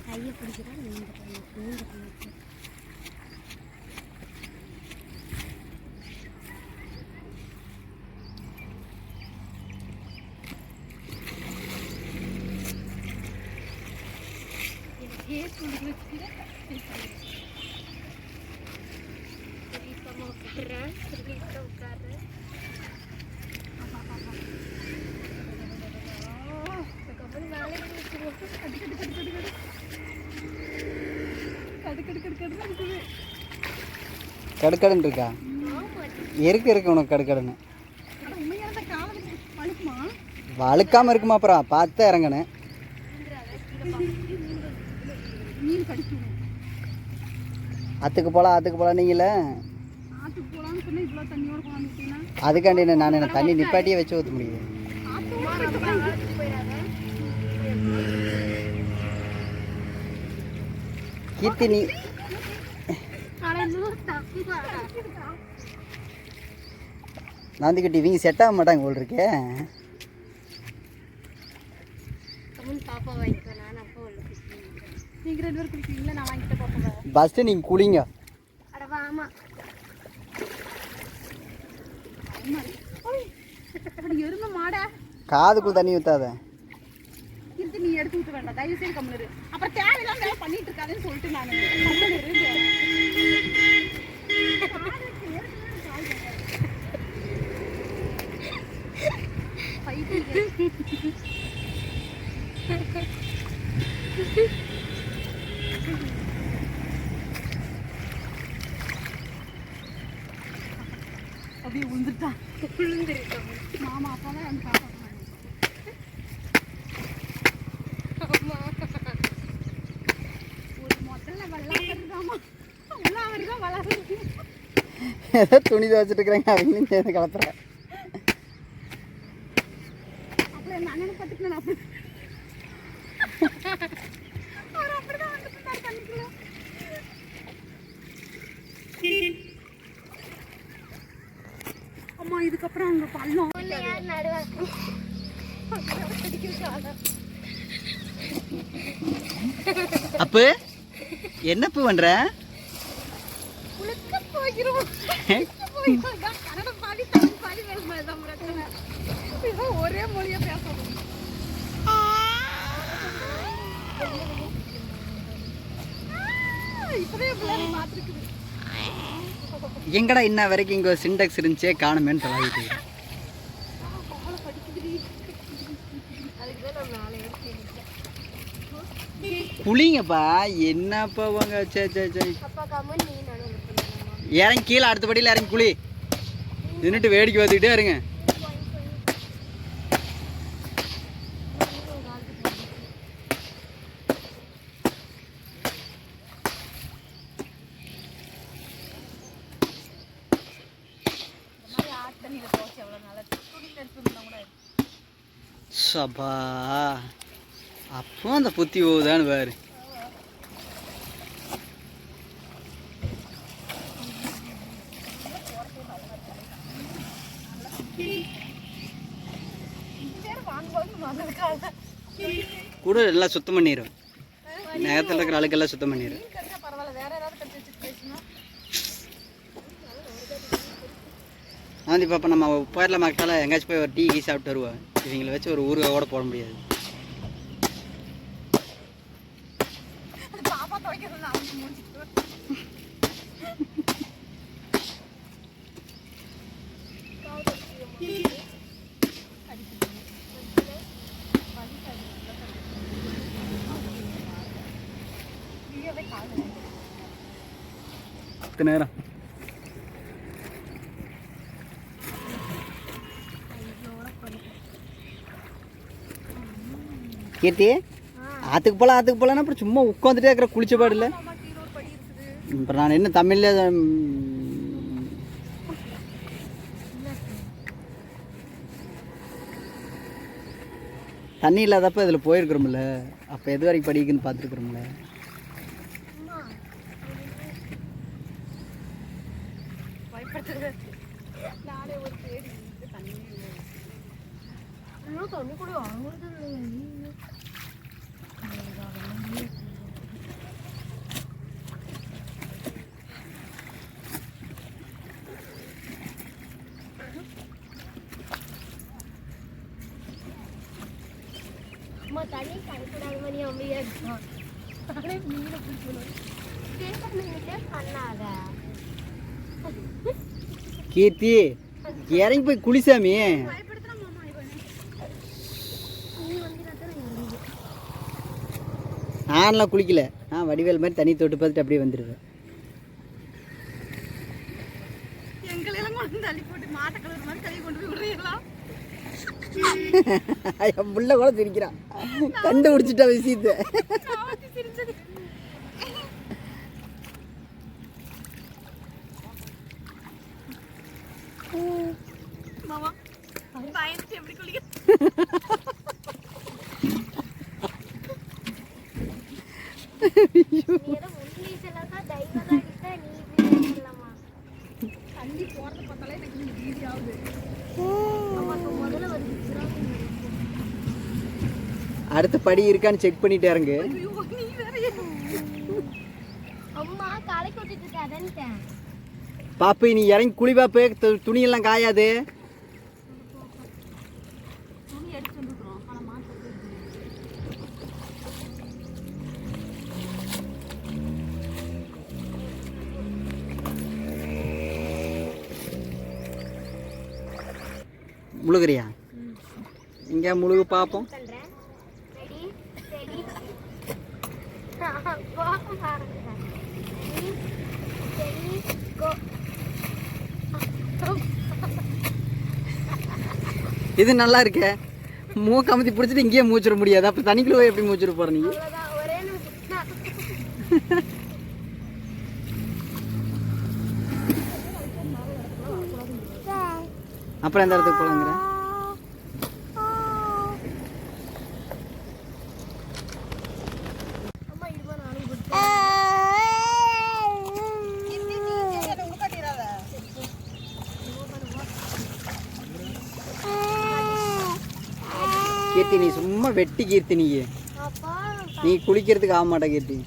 கையை பிடிக்கிறேன் கடுக்கடன் இருக்கா? இருக்கு உனக்கு கடுக்கடன். வழுக்காம இருக்குமா? அப்புறம் பார்த்து இறங்கணும். ஆற்றுக்கு போகலாம் நீங்களே. அதுக்காண்டி நான் என்ன தண்ணி நிப்பாட்டியே வச்சு ஊற்ற முடியுது. கீர்த்தி நீ நாந்திக்கிட்ட இவங்க செட் ஆக மாட்டாங்க போல் இருக்கே. ஃபஸ்ட்டு நீங்கள் குளிங்க. காதுக்குள் தண்ணி ஊற்றாத. நீ எடுத்து ஊற்ற வேண்டாம், தயவு செய்து கம்முனு. அப்புறம் தேவையில்லாம வேலை பண்ணிட்டு இருக்காதுன்னு சொல்லிட்டு நான் அப்படியே உழுந்துட்டான். மாமா அப்பதான் வந்து பாப்பா ஏதோ துணி துவச்சிட்டு இருக்கிறாங்க, அவங்களும் சேர்ந்து கலப்புறேன். அம்மா இதுக்கப்புறம் அங்கே பள்ளம் அப்ப என்னப்பு பண்ற? ஒரே மொழியா பேசணும். எங்கடா இன்ன வரைக்கும் இங்கே சிண்டெக்ஸ் இருந்துச்சே காணுமேன்னு சொல்லாது. குளிங்கப்பா, என்னப்பா வாங்க. சரி இறங்கி கீழே அடுத்த படியில் இறங்கி குளி. நின்றுட்டு வேடிக்கை பார்த்துக்கிட்டே இருங்க. சபா அப்போ அந்த புத்தி போகுதான்னு பாரு. கூட எல்லாம் சுத்தம் பண்ணிடும். நேரத்தில் இருக்கிற அழுக்கெல்லாம் சுத்தம் பண்ணிடும். வந்து இப்போ நம்ம போயிடல மக்களால் எங்கேயாச்சும் போய் ஒரு டீ சாப்பிட்டு வருவோம். இவங்களை வச்சு ஒரு ஊருகா கூட போட முடியாது. நேரம் கீர்த்தி ஆற்றுக்கு போகலான்னா அப்புறம் சும்மா உட்காந்துட்டே இருக்கிற குளிச்ச பாடு இல்லை. இப்போ நான் என்ன தமிழில் தண்ணி இல்லாதப்போ இதில் போயிருக்கிறோம்ல. அப்போ எது வரைக்கும் படிக்குன்னு பார்த்துருக்குறோம்ல. தண்ணி கூட தண்ணி கலக்கூடாத மாதிரி அமைதியா இருக்கும். நானே மீனை பிடிக்கணும். பண்ணாத கீர்த்தி இறங்கி போய் குளிசாமி. பயப்படுத்துறான் மாமா இவன். நீ வந்து நான்லாம் குளிக்கல, நான் வடிவேல் மாதிரி தண்ணி தொட்டு பார்த்துட்டு அப்படியே வந்துடுவேன். எங்களெல்லாம் கொண்டு வந்து தள்ளி போட்டு மாட்டை கலர் மாதிரி கழுவி கொண்டு போய் விடுறீங்களா? என் புள்ள கூட சிரிக்கிறான், கண்டுபிடிச்சிட்டா விஷயத்தை. காவத்தி சிரிச்சது. மாமா பயந்துட்டு எப்படி குளிக்க? நீ ஏதோ முன்லீசெல்லாம் தான் டைவெல்லாம் அடித்தா நீ இப்படி சொல்லலாமா? தண்ணி போறத பார்த்தாலே எனக்கு ஈஸி ஆகுது. முதல்ல வந்துச்சுன்னா அடுத்த படி இருக்கான்னு செக் பண்ணிட்டு இறங்கு. ஐயோ நீ வேற அம்மா காலைக்கு விட்டுட்டு இருக்க அதன்ட்டேன். பாப்பு நீ இறங்கி குளி பாப்பு, துணியெல்லாம் காயாது. துணி எடுத்து வந்துடுறோம். ஆனா மாட்டை முழுகிறியா? இங்கே முழுகு பார்ப்போம். பண்றேன். ரெடி ரெடி போ பாருங்க. Ready go. இது நல்லா இருக்கே. மூக்கு அமுத்தி பிடிச்சிட்டு இங்கேயே மூச்சிட முடியாது, அப்போ தண்ணிக்குள்ள போய் எப்படி மூச்சிட போற நீ? அவ்வளவுதான் ஒரே நிமிஷம். அப்புறம் எந்த இடத்துக்கு போகலாங்கிற? அம்மா இதுவா நானும் கீர்த்தி நீ சும்மா வெட்டி கீர்த்தி, அப்பா நீ குளிக்கிறதுக்கு ஆக மாட்டா கீர்த்தி.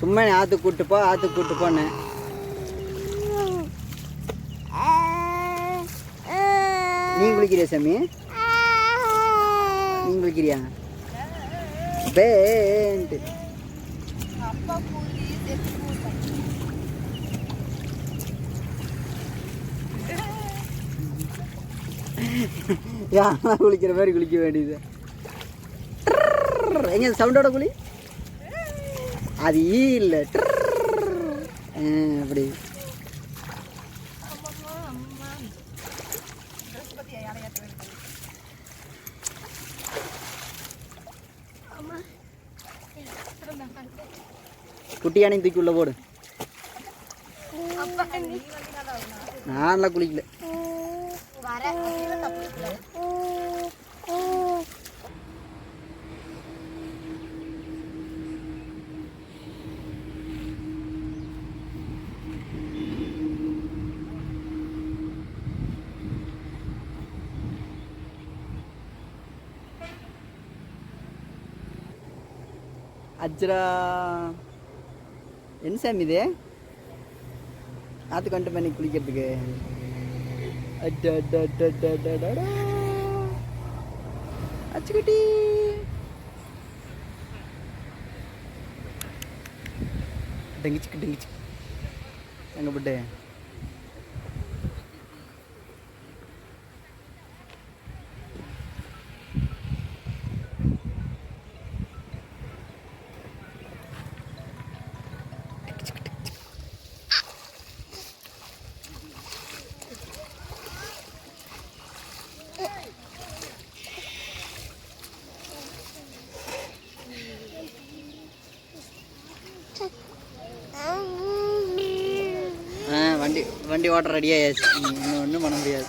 சும்மா நீ ஆற்றுக்கு கூப்பிட்டு போ, ஆற்றுக்கு கூப்பிட்டு போன்னு. நீ குளிக்கிறியா சாமி? நீ குளிக்கிறியா? பேண்ட் அப்பா கூலி செத்து போய் யாரா குளிக்கிற மாதிரி குளிக்க வேண்டியது. எங்க சவுண்டோட குளி, அது ஈ இல்லை அப்படி. குட்டி யானையும் தூக்கி உள்ள போடு. நான்லாம் குளிக்கல. வர அஜ்ரா என்ன சாமி இது? ஆற்று கொண்டு பண்ணி குளிக்கிறதுக்கு. அச்சுக்குட்டி டெங்கிச்சுக்கு டெங்கிச்சு எங்கே போட்டு வண்டி ஓட்ட ரெடியாகியாச்சு. இன்னும் ஒன்றும் பண்ண முடியாது.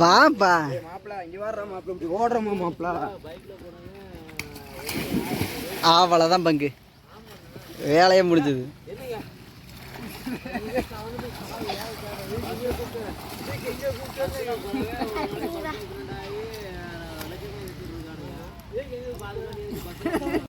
வாப்பா மாப்பிள்ள இங்க வர்ற மாப்பிள்ள இப்படி ஓடுறமா மாப்பிள்ள அவ்வளோதான் பங்கு வேலையே முடிஞ்சது.